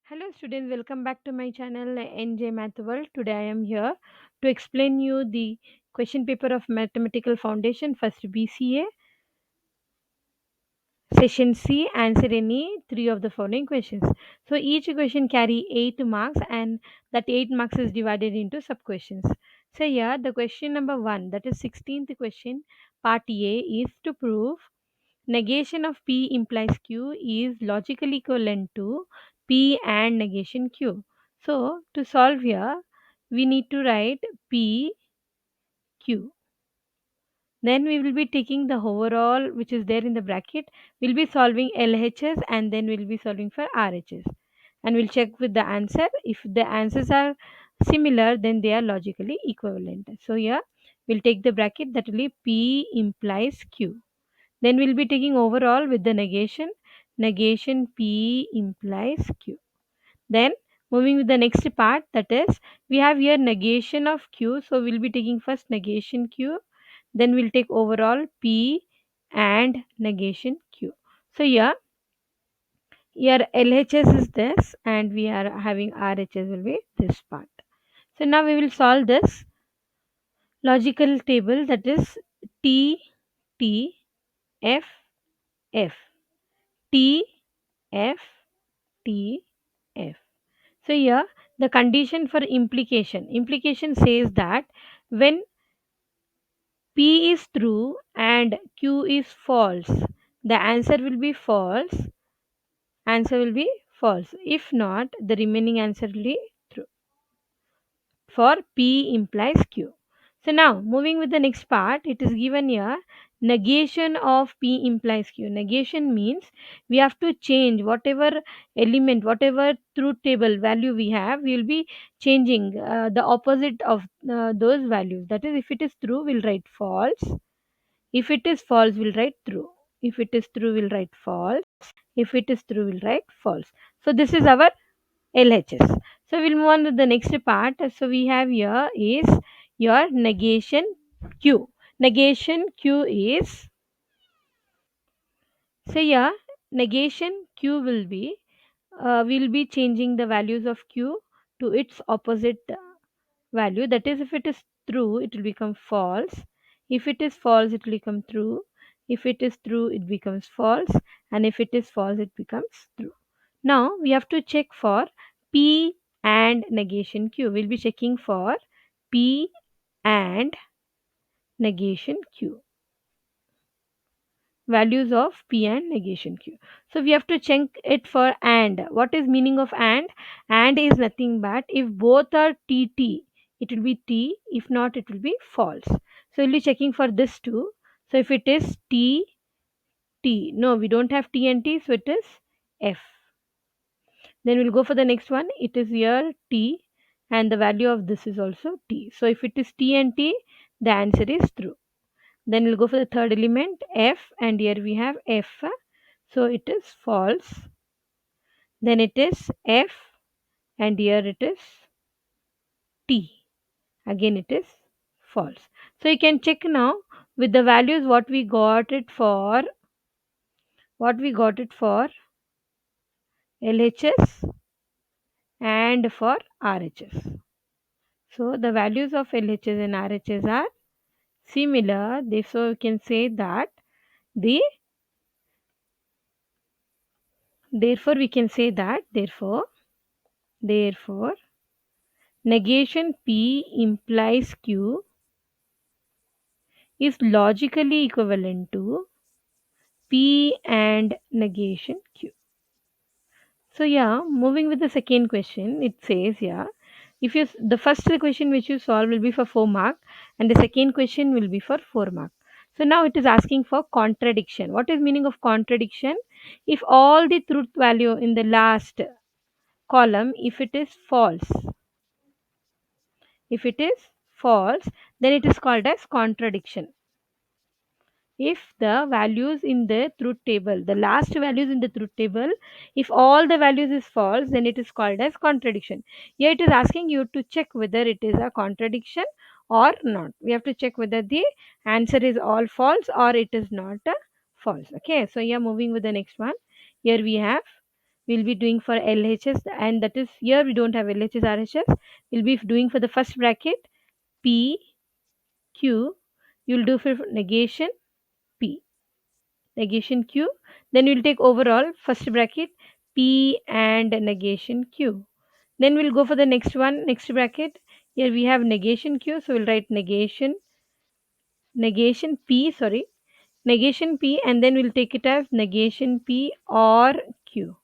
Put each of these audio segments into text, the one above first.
Hello students, welcome back to my channel NJ Math World. Today I am here to explain you the question paper of Mathematical Foundation first BCA session C. Answer any three of the following questions. So each question carry 8 marks and that 8 marks is divided into sub questions. So here the question number 1, that is 16th question, part A, is to prove negation of P implies Q is logically equivalent to P and negation Q. So to solve here, we need to write P Q. Then we will be taking the overall which is there in the bracket. We'll be solving LHS and then we'll be solving for RHS. And we'll check with the answer. If the answers are similar, then they are logically equivalent. So here we'll take the bracket, that will be P implies Q. Then we'll be taking overall with the negation. Negation P implies Q. Then moving with the next part, that is we have here negation of Q. So we'll be taking first negation Q. Then we'll take overall P and negation Q. So here LHS is this and we are having RHS will be this part. So now we will solve this logical table, that is T T F F T F T F. So here the condition for implication says that when P is true and Q is false, the answer will be false. Answer will be false. If not, the remaining answer will be true. For P implies Q. So now moving with the next part, it is given here negation of P implies Q. Negation means we have to change whatever element, whatever truth table value we have, we will be changing the opposite of those values. That is, if it is true, we'll write false. If it is false, we'll write true. If it is true, we'll write false. If it is true, we'll write false. So this is our LHS. So we'll move on to the next part. So we have here is your negation Q. Negation Q is, so here negation Q will be changing the values of Q to its opposite value. That is, if it is true, it will become false. If it is false, it will become true. If it is true, it becomes false. And if it is false, it becomes true. Now we have to check for P and negation Q. We'll be checking for P and negation Q. Values of P and negation Q. So we have to check it for and. What is meaning of and? And is nothing but if both are TT, it will be T. If not, it will be false. So we'll be checking for this too. So if it is T, T. No, we don't have T and T, so it is F. Then we'll go for the next one. It is here T and the value of this is also T. So if it is T and T, the answer is true. Then we'll go for the third element F and here we have F. So it is false. Then it is F and here it is T. Again it is false. So you can check now with the values what we got it for LHS and for RHS. So the values of LHS and RHS are similar. So you can say that the therefore we can say that therefore negation P implies Q is logically equivalent to P and negation Q. So moving with the second question, it says if you the first question which you solve will be for 4 mark and the second question will be for 4 mark. So now it is asking for contradiction. What is meaning of contradiction? If all the truth value in the last column, if it is false, then it is called as contradiction. If the values in the truth table, the last values in the truth table, if all the values is false, then it is called as contradiction. Here it is asking you to check whether it is a contradiction or not. We have to check whether the answer is all false or it is not false. Okay, so moving with the next one. Here we have we'll be doing for LHS, and that is here we don't have LHS RHS. We'll be doing for the first bracket P Q. You'll do for negation P, negation Q. Then we'll take overall first bracket P and negation Q. Then we'll go for the next one, next bracket. Here we have negation Q, so we'll write negation P, sorry, negation P, and then we'll take it as negation P or Q.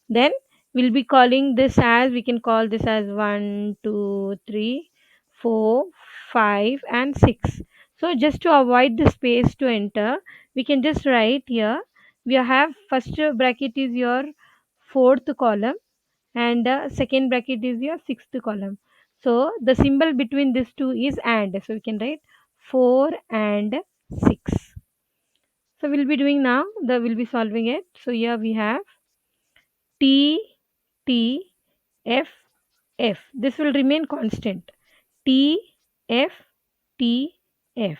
Then we'll be calling this as, we can call this as 1, 2, 3, 4, 5, and 6. So just to avoid the space to enter, we can just write here, we have first bracket is your fourth column, and second bracket is your sixth column. So the symbol between these two is and. So we can write 4 and 6. So we'll be doing now, we'll be solving it. So here we have T, T, F, F. This will remain constant. T, F, T, F.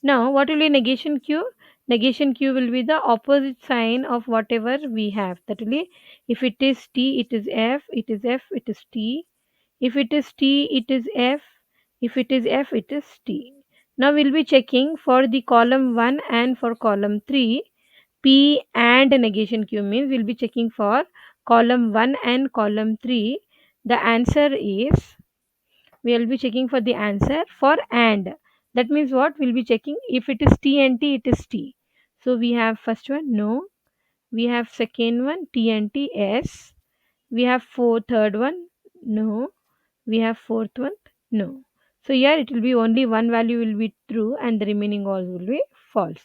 Now, what will be negation Q? Negation Q will be the opposite sign of whatever we have. That will be, if it is T, it is F, it is F, it is T. If it is T, it is F. If it is F, it is T. Now, we'll be checking for the column 1 and for column 3. P and negation Q means we'll be checking for column 1 and column 3. The answer is, we'll be checking for the answer for and. That means what? We'll be checking if it is T and T, it is T. So we have first one, no. We have second one, T and T, yes. We have third one, no. We have fourth one, no. So here it will be only one value will be true and the remaining all will be false,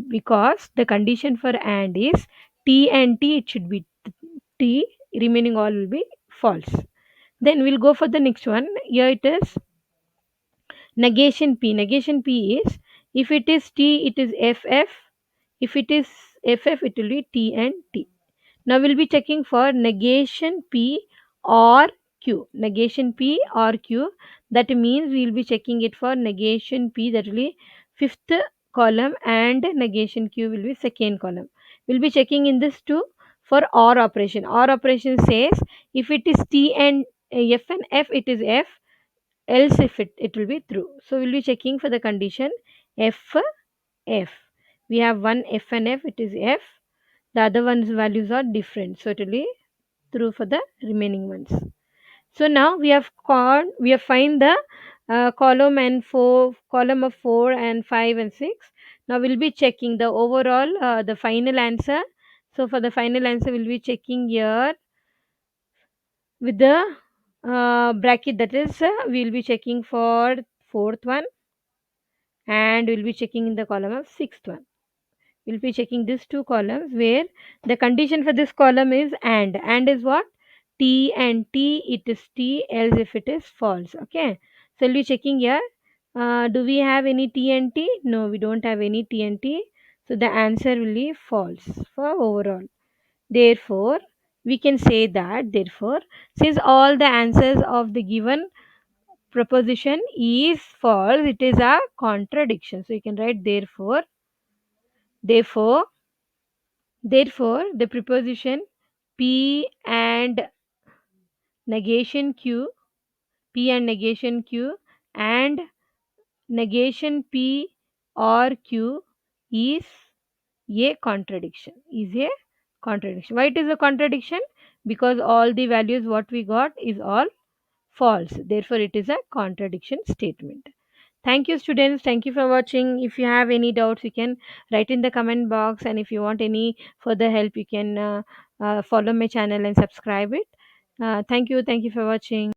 because the condition for and is T and T, it should be T, remaining all will be false. Then we'll go for the next one. Here it is negation P. Negation P is, if it is T, it is FF. If it is FF, it will be T and T. Now we'll be checking for negation P or Q. Negation P or Q. That means we'll be checking it for negation P, that will be fifth column, and negation Q will be second column. We'll be checking in this too for OR operation. OR operation says if it is T and F and F, it is F, else if it will be true. So we'll be checking for the condition F, F. We have one F and F, it is F. The other one's values are different, so it will be true for the remaining ones. So now we have find the column of 4 and 5 and 6. Now we'll be checking the overall the final answer. So for the final answer, we'll be checking here with the bracket, that is we'll be checking for fourth one, and we'll be checking in the column of sixth one. We'll be checking these two columns where the condition for this column is and is what? T and T, it is T, else if it is false. Okay, so we'll be checking here. Do we have any T and T? No, we don't have any T and T, so the answer will be false for overall. Therefore we can say that, therefore, since all the answers of the given proposition is false, it is a contradiction. So you can write therefore the preposition P and negation Q, P and negation Q, and negation P or Q is a contradiction. Is a contradiction. Why it is a contradiction? Because all the values what we got is all false. Therefore, it is a contradiction statement. Thank you, students. Thank you for watching. If you have any doubts, you can write in the comment box. And if you want any further help, you can follow my channel and subscribe it. Thank you. Thank you for watching.